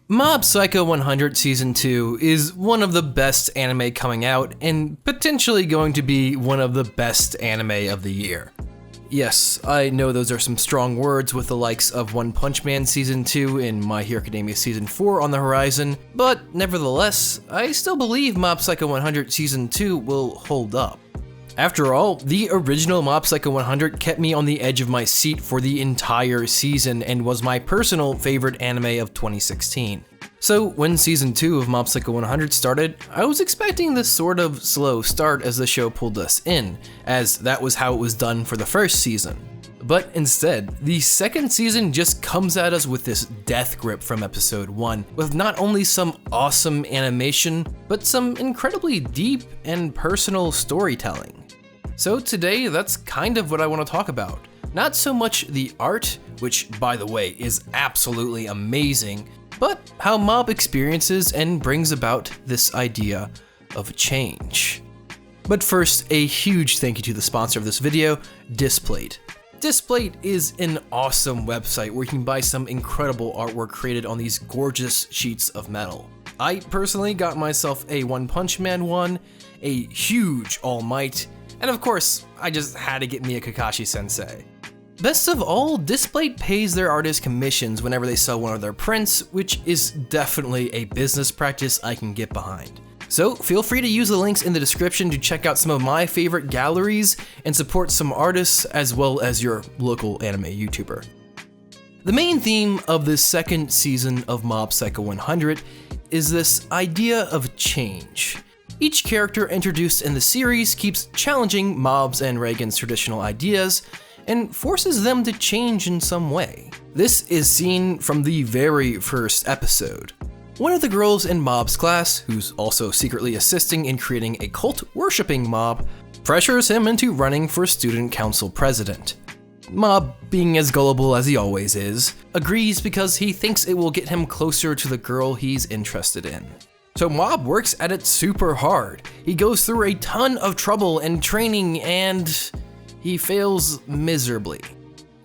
Mob Psycho 100 Season 2 is one of the best anime coming out, and potentially going to be one of the best anime of the year. Yes, I know those are some strong words with the likes of One Punch Man Season 2 and My Hero Academia Season 4 on the horizon, but nevertheless, I still believe Mob Psycho 100 Season 2 will hold up. After all, the original Mob Psycho 100 kept me on the edge of my seat for the entire season and was my personal favorite anime of 2016. So when Season 2 of Mob Psycho 100 started, I was expecting this sort of slow start as the show pulled us in, as that was how it was done for the first season. But instead, the second season just comes at us with this death grip from episode 1, with not only some awesome animation, but some incredibly deep and personal storytelling. So today, that's kind of what I want to talk about. Not so much the art, which by the way is absolutely amazing, but how Mob experiences and brings about this idea of change. But first, a huge thank you to the sponsor of this video, Displate. Displate is an awesome website where you can buy some incredible artwork created on these gorgeous sheets of metal. I personally got myself a One Punch Man one, a huge All Might, and of course, I just had to get me a Kakashi Sensei. Best of all, Displate pays their artists commissions whenever they sell one of their prints, which is definitely a business practice I can get behind. So feel free to use the links in the description to check out some of my favorite galleries and support some artists as well as your local anime YouTuber. The main theme of this second season of Mob Psycho 100 is this idea of change. Each character introduced in the series keeps challenging Mob's and Reigen's traditional ideas and forces them to change in some way. This is seen from the very first episode. One of the girls in Mob's class, who's also secretly assisting in creating a cult-worshipping Mob, pressures him into running for student council president. Mob, being as gullible as he always is, agrees because he thinks it will get him closer to the girl he's interested in. So Mob works at it super hard. He goes through a ton of trouble and training, and he fails miserably.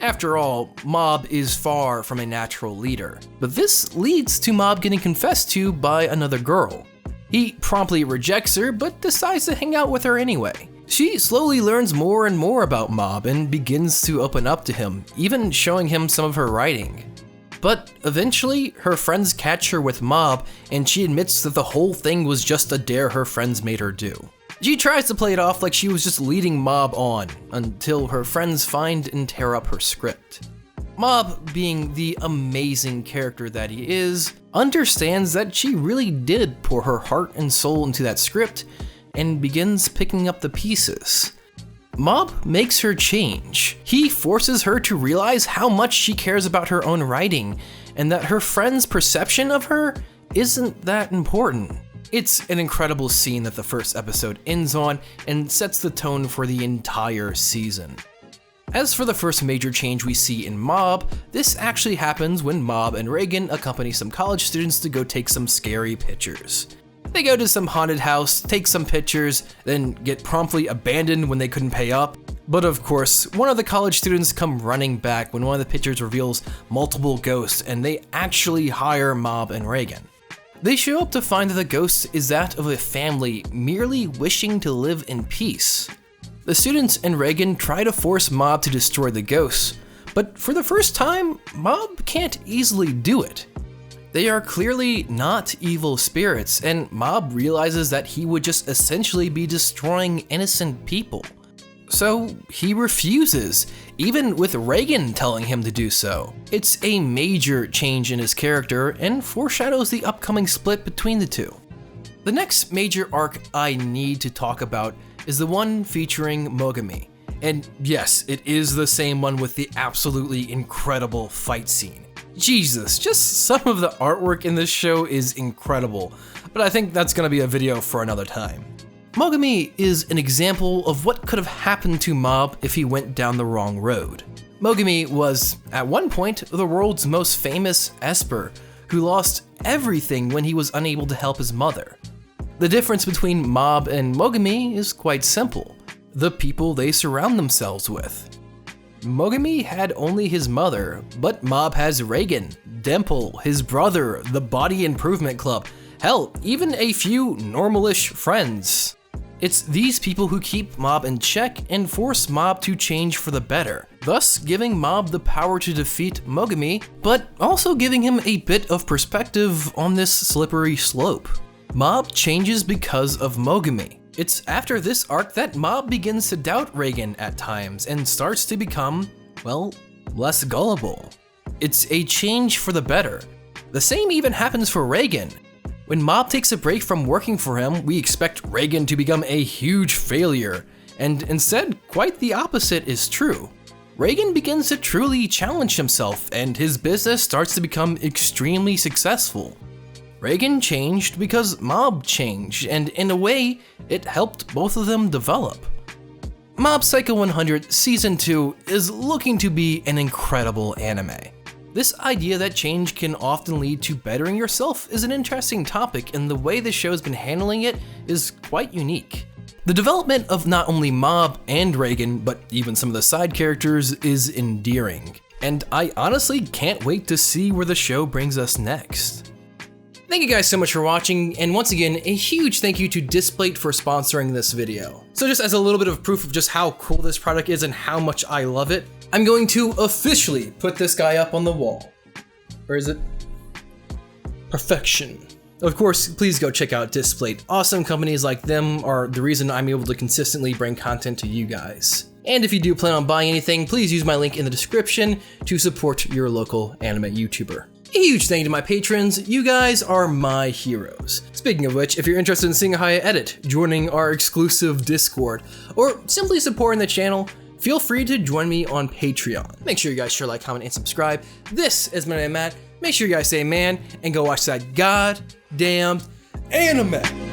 After all, Mob is far from a natural leader, but this leads to Mob getting confessed to by another girl. He promptly rejects her, but decides to hang out with her anyway. She slowly learns more and more about Mob and begins to open up to him, even showing him some of her writing. But eventually, her friends catch her with Mob, and she admits that the whole thing was just a dare her friends made her do. She tries to play it off like she was just leading Mob on, until her friends find and tear up her script. Mob, being the amazing character that he is, understands that she really did pour her heart and soul into that script, and begins picking up the pieces. Mob makes her change. He forces her to realize how much she cares about her own writing, and that her friend's perception of her isn't that important. It's an incredible scene that the first episode ends on and sets the tone for the entire season. As for the first major change we see in Mob, this actually happens when Mob and Reigen accompany some college students to go take some scary pictures. They go to some haunted house, take some pictures, then get promptly abandoned when they couldn't pay up. But of course, one of the college students come running back when one of the pictures reveals multiple ghosts, and they actually hire Mob and Reigen. They show up to find that the ghost is that of a family merely wishing to live in peace. The students and Reigen try to force Mob to destroy the ghosts, but for the first time, Mob can't easily do it. They are clearly not evil spirits, and Mob realizes that he would just essentially be destroying innocent people. So he refuses, even with Reigen telling him to do so. It's a major change in his character and foreshadows the upcoming split between the two. The next major arc I need to talk about is the one featuring Mogami. And yes, it is the same one with the absolutely incredible fight scene. Jesus, just some of the artwork in this show is incredible, but I think that's gonna be a video for another time. Mogami is an example of what could have happened to Mob if he went down the wrong road. Mogami was, at one point, the world's most famous Esper, who lost everything when he was unable to help his mother. The difference between Mob and Mogami is quite simple: the people they surround themselves with. Mogami had only his mother, but Mob has Reigen, Dimple, his brother, the Body Improvement Club, hell, even a few normalish friends. It's these people who keep Mob in check and force Mob to change for the better, thus giving Mob the power to defeat Mogami, but also giving him a bit of perspective on this slippery slope. Mob changes because of Mogami. It's after this arc that Mob begins to doubt Reigen at times and starts to become, well, less gullible. It's a change for the better. The same even happens for Reigen. When Mob takes a break from working for him, we expect Reigen to become a huge failure, and instead, quite the opposite is true. Reigen begins to truly challenge himself, and his business starts to become extremely successful. Reigen changed because Mob changed, and in a way, it helped both of them develop. Mob Psycho 100 Season 2 is looking to be an incredible anime. This idea that change can often lead to bettering yourself is an interesting topic, and the way the show's been handling it is quite unique. The development of not only Mob and Reigen, but even some of the side characters is endearing, and I honestly can't wait to see where the show brings us next. Thank you guys so much for watching, and once again, a huge thank you to Displate for sponsoring this video. So just as a little bit of proof of just how cool this product is and how much I love it, I'm going to officially put this guy up on the wall. Where is it? Perfection. Of course, please go check out Displate. Awesome companies like them are the reason I'm able to consistently bring content to you guys. And if you do plan on buying anything, please use my link in the description to support your local anime YouTuber. A huge thank you to my patrons, you guys are my heroes. Speaking of which, if you're interested in seeing how I edit, joining our exclusive Discord, or simply supporting the channel, feel free to join me on Patreon. Make sure you guys share, like, comment, and subscribe. This is my name, Matt. Make sure you guys say man and go watch that goddamn anime.